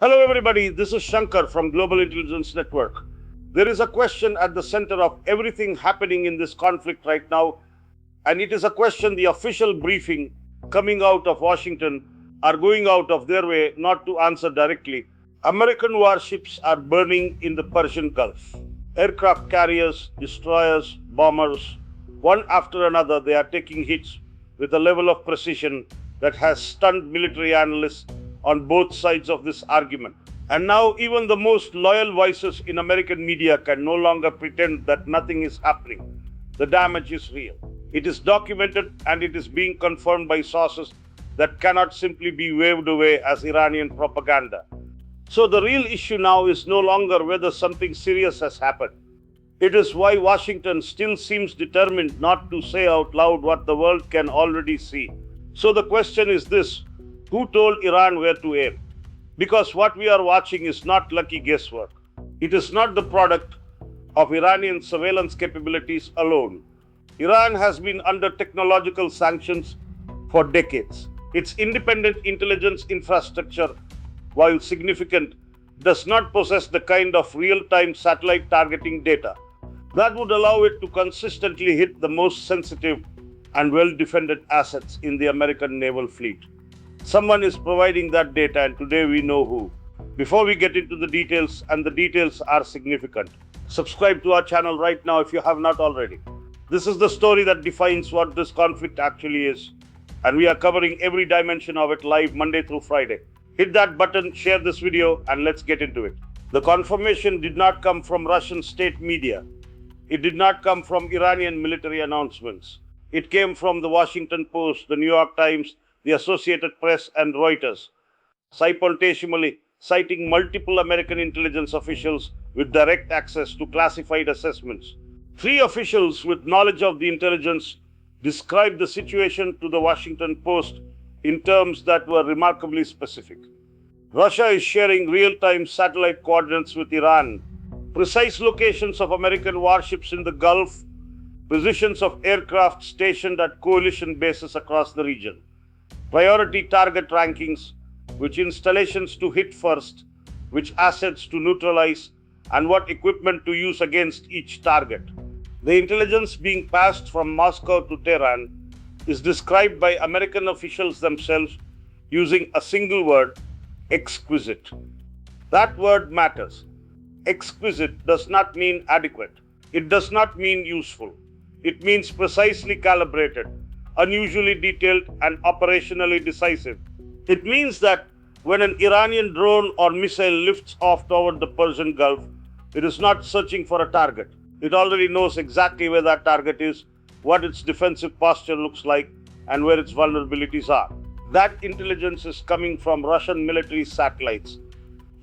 Hello, everybody. This is Shankar from Global Intelligence Network. There is a question at the center of everything happening in this conflict right now, and it is a question the official briefing coming out of Washington are going out of their way not to answer directly. American warships are burning in the Persian Gulf. Aircraft carriers, destroyers, bombers, one after another, they are taking hits with a level of precision that has stunned military analysts on both sides of this argument. And now, even the most loyal voices in American media can no longer pretend that nothing is happening. The damage is real. It is documented and it is being confirmed by sources that cannot simply be waved away as Iranian propaganda. So, the real issue now is no longer whether something serious has happened. It is why Washington still seems determined not to say out loud what the world can already see. So, the question is this: who told Iran where to aim? Because what we are watching is not lucky guesswork. It is not the product of Iranian surveillance capabilities alone. Iran has been under technological sanctions for decades. Its independent intelligence infrastructure, while significant, does not possess the kind of real-time satellite targeting data that would allow it to consistently hit the most sensitive and well-defended assets in the American naval fleet. Someone is providing that data, and today we know who. Before we get into the details, and the details are significant, subscribe to our channel right now if you have not already. This is the story that defines what this conflict actually is, and we are covering every dimension of it live Monday through Friday. Hit that button, share this video, and let's get into it. The confirmation did not come from Russian state media. It did not come from Iranian military announcements. It came from the Washington Post, the New York Times, the Associated Press, and Reuters, simultaneously citing multiple American intelligence officials with direct access to classified assessments. Three officials with knowledge of the intelligence described the situation to the Washington Post in terms that were remarkably specific. Russia is sharing real-time satellite coordinates with Iran, precise locations of American warships in the Gulf, positions of aircraft stationed at coalition bases across the region, priority target rankings, which installations to hit first, which assets to neutralize, and what equipment to use against each target. The intelligence being passed from Moscow to Tehran is described by American officials themselves using a single word: exquisite. That word matters. Exquisite does not mean adequate. It does not mean useful. It means precisely calibrated, unusually detailed, and operationally decisive. It means that when an Iranian drone or missile lifts off toward the Persian Gulf, it is not searching for a target. It already knows exactly where that target is, what its defensive posture looks like, and where its vulnerabilities are. That intelligence is coming from Russian military satellites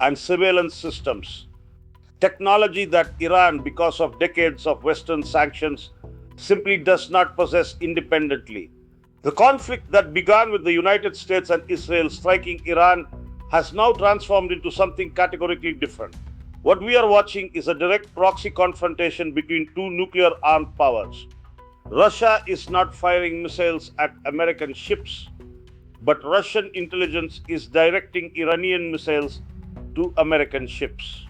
and surveillance systems, technology that Iran, because of decades of Western sanctions, simply does not possess independently. The conflict that began with the United States and Israel striking Iran has now transformed into something categorically different. What we are watching is a direct proxy confrontation between two nuclear-armed powers. Russia is not firing missiles at American ships, but Russian intelligence is directing Iranian missiles to American ships.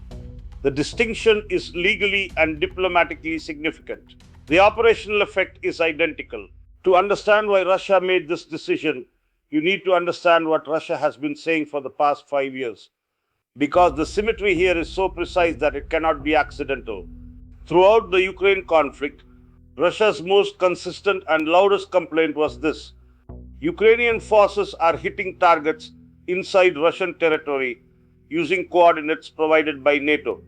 The distinction is legally and diplomatically significant. The operational effect is identical. To understand why Russia made this decision, you need to understand what Russia has been saying for the past 5 years, because the symmetry here is so precise that it cannot be accidental. Throughout the Ukraine conflict, Russia's most consistent and loudest complaint was this: Ukrainian forces are hitting targets inside Russian territory using coordinates provided by NATO.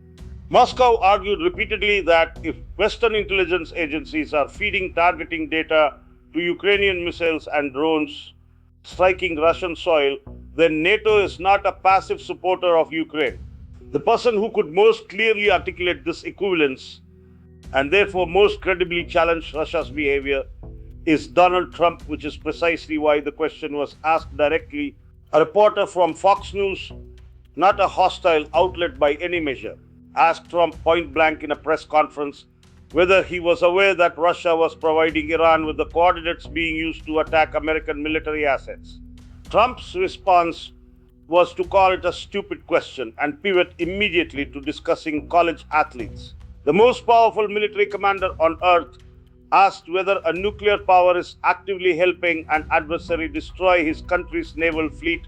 Moscow argued repeatedly that if Western intelligence agencies are feeding targeting data to Ukrainian missiles and drones striking Russian soil, then NATO is not a passive supporter of Ukraine. The person who could most clearly articulate this equivalence and therefore most credibly challenge Russia's behavior is Donald Trump, which is precisely why the question was asked directly. A reporter from Fox News, not a hostile outlet by any measure, asked Trump point blank in a press conference whether he was aware that Russia was providing Iran with the coordinates being used to attack American military assets. Trump's response was to call it a stupid question and pivot immediately to discussing college athletes. The most powerful military commander on earth asked whether a nuclear power is actively helping an adversary destroy his country's naval fleet,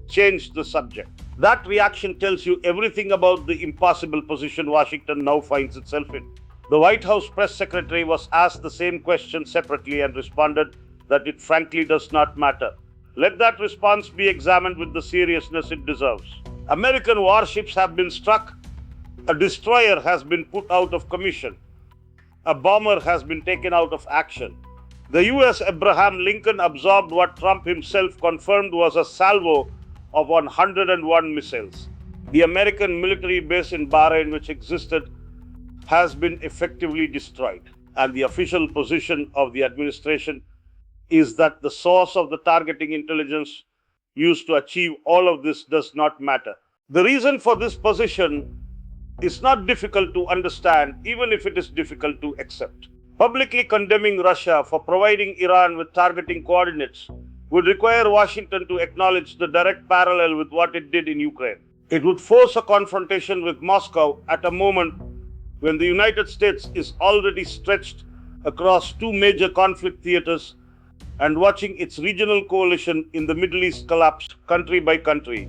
changed the subject. That reaction tells you everything about the impossible position Washington now finds itself in. The White House press secretary was asked the same question separately and responded that it frankly does not matter. Let that response be examined with the seriousness it deserves. American warships have been struck, a destroyer has been put out of commission, a bomber has been taken out of action. The US Abraham Lincoln absorbed what Trump himself confirmed was a salvo of 101 missiles. The American military base in Bahrain, which existed, has been effectively destroyed. And the official position of the administration is that the source of the targeting intelligence used to achieve all of this does not matter. The reason for this position is not difficult to understand, even if it is difficult to accept. Publicly condemning Russia for providing Iran with targeting coordinates would require Washington to acknowledge the direct parallel with what it did in Ukraine. It would force a confrontation with Moscow at a moment when the United States is already stretched across two major conflict theaters and watching its regional coalition in the Middle East collapse country by country.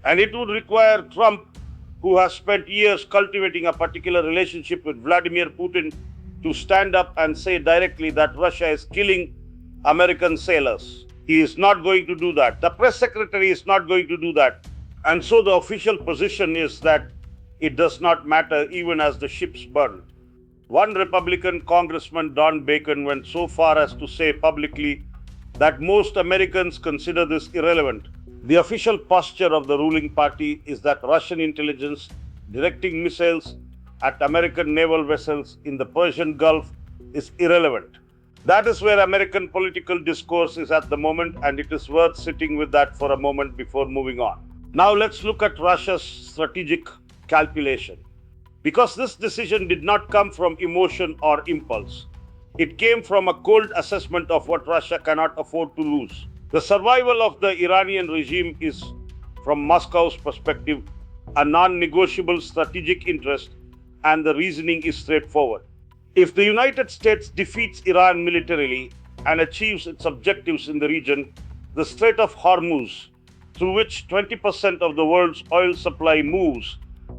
And it would require Trump, who has spent years cultivating a particular relationship with Vladimir Putin, to stand up and say directly that Russia is killing American sailors. He is not going to do that. The press secretary is not going to do that. And so the official position is that it does not matter even as the ships burn. One Republican congressman, Don Bacon, went so far as to say publicly that most Americans consider this irrelevant. The official posture of the ruling party is that Russian intelligence directing missiles at American naval vessels in the Persian Gulf is irrelevant. That is where American political discourse is at the moment, and it is worth sitting with that for a moment before moving on. Now let's look at Russia's strategic calculation. Because this decision did not come from emotion or impulse. It came from a cold assessment of what Russia cannot afford to lose. The survival of the Iranian regime is, from Moscow's perspective, a non-negotiable strategic interest, and the reasoning is straightforward. If the United States defeats Iran militarily and achieves its objectives in the region, the Strait of Hormuz, through which 20% of the world's oil supply moves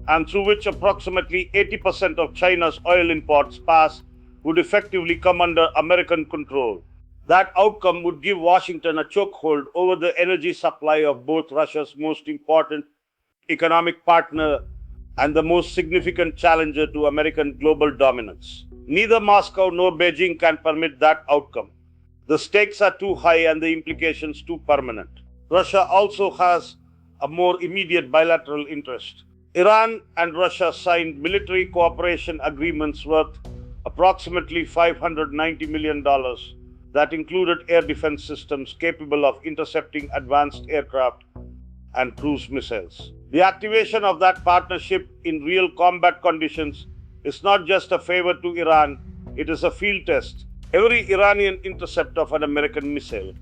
and through which approximately 80% of China's oil imports pass, would effectively come under American control. That outcome would give Washington a chokehold over the energy supply of both Russia's most important economic partner and the most significant challenger to American global dominance. Neither Moscow nor Beijing can permit that outcome. The stakes are too high and the implications too permanent. Russia also has a more immediate bilateral interest. Iran and Russia signed military cooperation agreements worth approximately $590 million that included air defense systems capable of intercepting advanced aircraft and cruise missiles. The activation of that partnership in real combat conditions is not just a favor to Iran, it is a field test. Every Iranian intercept of an American missile,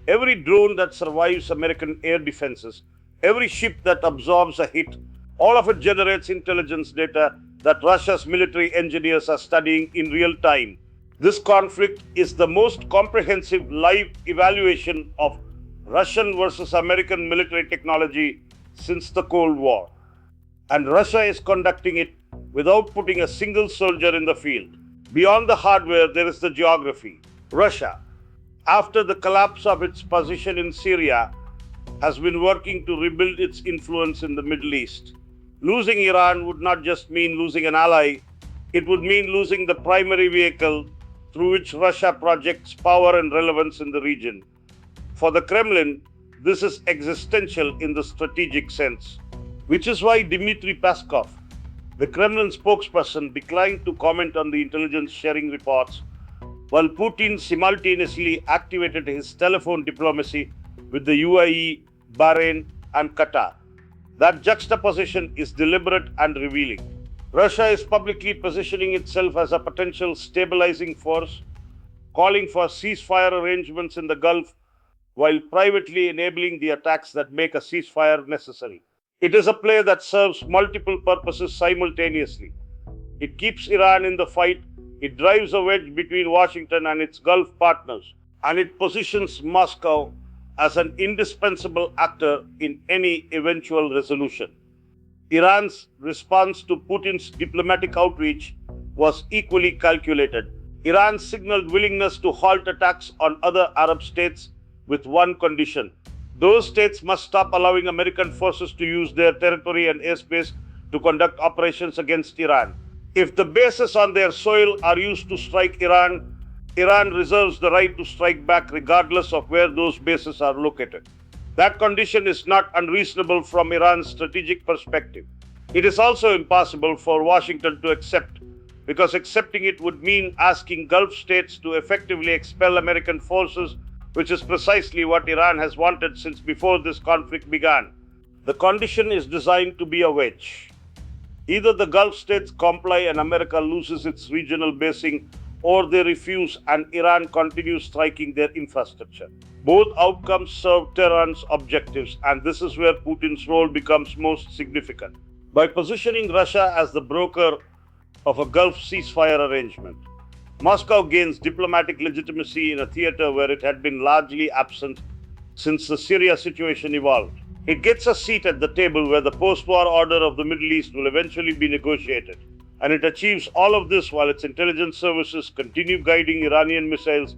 every drone that survives American air defenses, every ship that absorbs a hit, all of it generates intelligence data that Russia's military engineers are studying in real time. This conflict is the most comprehensive live evaluation of Russian versus American military technology since the Cold War. And Russia is conducting it without putting a single soldier in the field. Beyond the hardware, there is the geography. Russia, after the collapse of its position in Syria, has been working to rebuild its influence in the Middle East. Losing Iran would not just mean losing an ally, it would mean losing the primary vehicle through which Russia projects power and relevance in the region. For the Kremlin, this is existential in the strategic sense, which is why Dmitry Peskov, the Kremlin spokesperson, declined to comment on the intelligence sharing reports, while Putin simultaneously activated his telephone diplomacy with the UAE, Bahrain, and Qatar. That juxtaposition is deliberate and revealing. Russia is publicly positioning itself as a potential stabilizing force, calling for ceasefire arrangements in the Gulf, while privately enabling the attacks that make a ceasefire necessary. It is a play that serves multiple purposes simultaneously. It keeps Iran in the fight, it drives a wedge between Washington and its Gulf partners, and it positions Moscow as an indispensable actor in any eventual resolution. Iran's response to Putin's diplomatic outreach was equally calculated. Iran signaled willingness to halt attacks on other Arab states with one condition. Those states must stop allowing American forces to use their territory and airspace to conduct operations against Iran. If the bases on their soil are used to strike Iran, Iran reserves the right to strike back regardless of where those bases are located. That condition is not unreasonable from Iran's strategic perspective. It is also impossible for Washington to accept, because accepting it would mean asking Gulf states to effectively expel American forces, which is precisely what Iran has wanted since before this conflict began. The condition is designed to be a wedge. Either the Gulf states comply and America loses its regional basing, or they refuse and Iran continues striking their infrastructure. Both outcomes serve Tehran's objectives, and this is where Putin's role becomes most significant. By positioning Russia as the broker of a Gulf ceasefire arrangement, Moscow gains diplomatic legitimacy in a theater where it had been largely absent since the Syria situation evolved. It gets a seat at the table where the post-war order of the Middle East will eventually be negotiated. And it achieves all of this while its intelligence services continue guiding Iranian missiles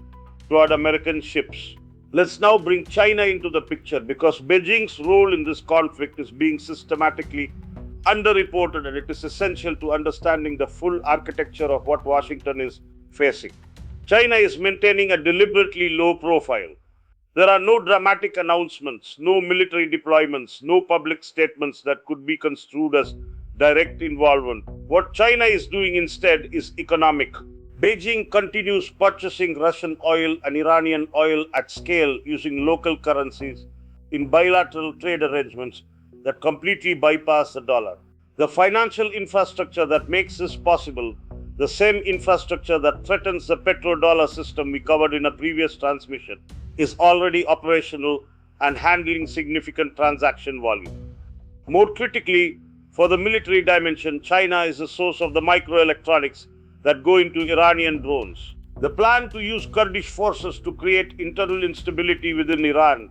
toward American ships. Let's now bring China into the picture, because Beijing's role in this conflict is being systematically underreported, and it is essential to understanding the full architecture of what Washington is facing. China is maintaining a deliberately low profile. There are no dramatic announcements, no military deployments, no public statements that could be construed as direct involvement. What China is doing instead is economic. Beijing continues purchasing Russian oil and Iranian oil at scale using local currencies in bilateral trade arrangements that completely bypass the dollar. The financial infrastructure that makes this possible, the same infrastructure that threatens the petrodollar system we covered in a previous transmission, is already operational and handling significant transaction volume. More critically, for the military dimension, China is the source of the microelectronics that go into Iranian drones. The plan to use Kurdish forces to create internal instability within Iran,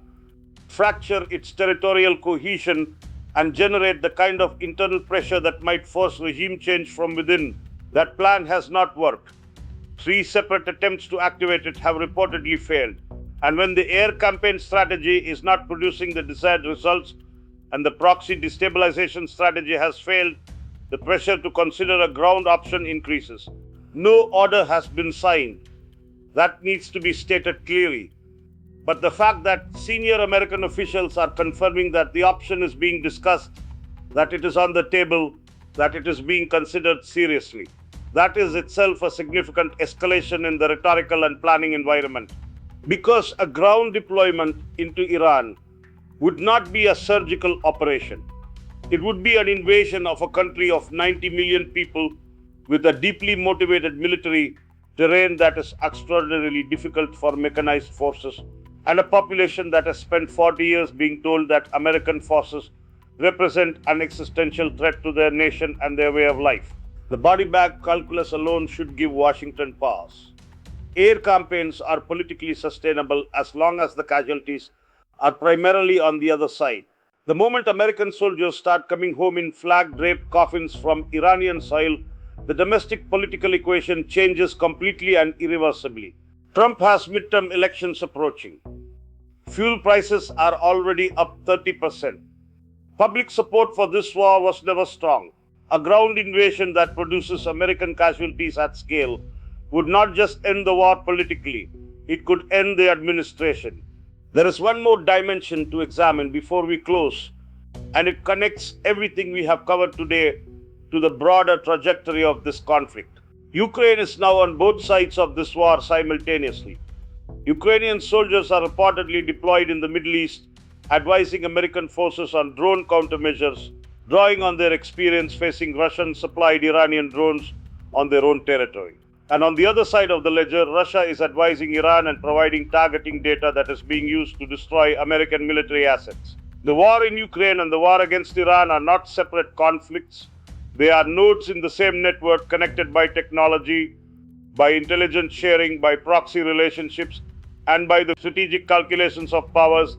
fracture its territorial cohesion, and generate the kind of internal pressure that might force regime change from within, that plan has not worked. 3 separate attempts to activate it have reportedly failed. And when the air campaign strategy is not producing the desired results and the proxy destabilization strategy has failed, the pressure to consider a ground option increases. No order has been signed. That needs to be stated clearly. But the fact that senior American officials are confirming that the option is being discussed, that it is on the table, that it is being considered seriously, that is itself a significant escalation in the rhetorical and planning environment. Because a ground deployment into Iran would not be a surgical operation. It would be an invasion of a country of 90 million people with a deeply motivated military, terrain that is extraordinarily difficult for mechanized forces, and a population that has spent 40 years being told that American forces represent an existential threat to their nation and their way of life. The body bag calculus alone should give Washington pause. Air campaigns are politically sustainable as long as the casualties are primarily on the other side. The moment American soldiers start coming home in flag-draped coffins from Iranian soil, the domestic political equation changes completely and irreversibly. Trump has midterm elections approaching. Fuel prices are already up 30%. Public support for this war was never strong. A ground invasion that produces American casualties at scale would not just end the war politically, it could end the administration. There is one more dimension to examine before we close, and it connects everything we have covered today to the broader trajectory of this conflict. Ukraine is now on both sides of this war simultaneously. Ukrainian soldiers are reportedly deployed in the Middle East, advising American forces on drone countermeasures, drawing on their experience facing Russian-supplied Iranian drones on their own territory. And on the other side of the ledger, Russia is advising Iran and providing targeting data that is being used to destroy American military assets. The war in Ukraine and the war against Iran are not separate conflicts. They are nodes in the same network, connected by technology, by intelligence sharing, by proxy relationships, and by the strategic calculations of powers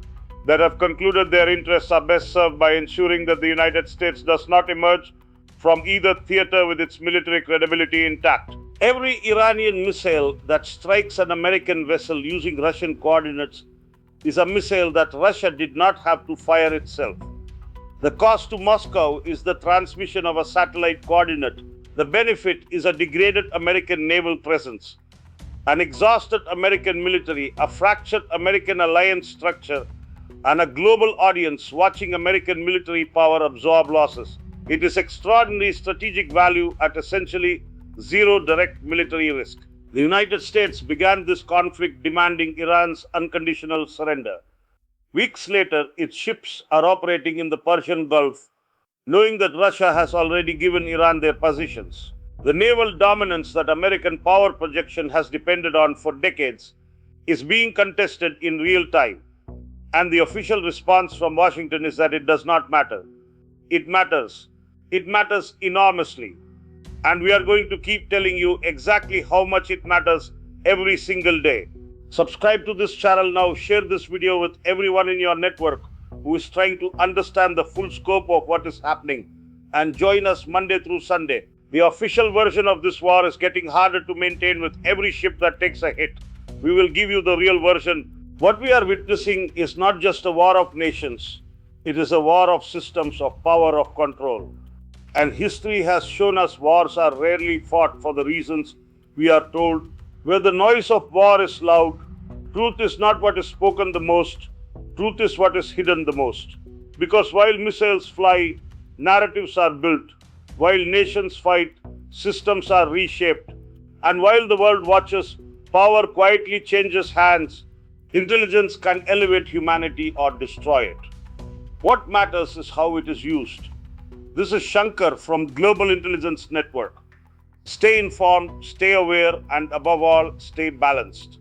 that have concluded their interests are best served by ensuring that the United States does not emerge from either theater with its military credibility intact. Every Iranian missile that strikes an American vessel using Russian coordinates is a missile that Russia did not have to fire itself. The cost to Moscow is the transmission of a satellite coordinate. The benefit is a degraded American naval presence, an exhausted American military, a fractured American alliance structure, and a global audience watching American military power absorb losses. It is extraordinary strategic value at essentially zero direct military risk. The United States began this conflict demanding Iran's unconditional surrender. Weeks later, its ships are operating in the Persian Gulf, knowing that Russia has already given Iran their positions. The naval dominance that American power projection has depended on for decades is being contested in real time. And the official response from Washington is that it does not matter. It matters. It matters enormously. And we are going to keep telling you exactly how much it matters every single day. Subscribe to this channel now, share this video with everyone in your network who is trying to understand the full scope of what is happening, and join us Monday through Sunday. The official version of this war is getting harder to maintain with every ship that takes a hit. We will give you the real version. What we are witnessing is not just a war of nations. It is a war of systems, of power, of control. And history has shown us wars are rarely fought for the reasons we are told. Where the noise of war is loud, truth is not what is spoken the most, truth is what is hidden the most. Because while missiles fly, narratives are built. While nations fight, systems are reshaped. And while the world watches, power quietly changes hands. Intelligence can elevate humanity or destroy it. What matters is how it is used. This is Shankar from Global Intelligence Network. Stay informed, stay aware, and above all, stay balanced.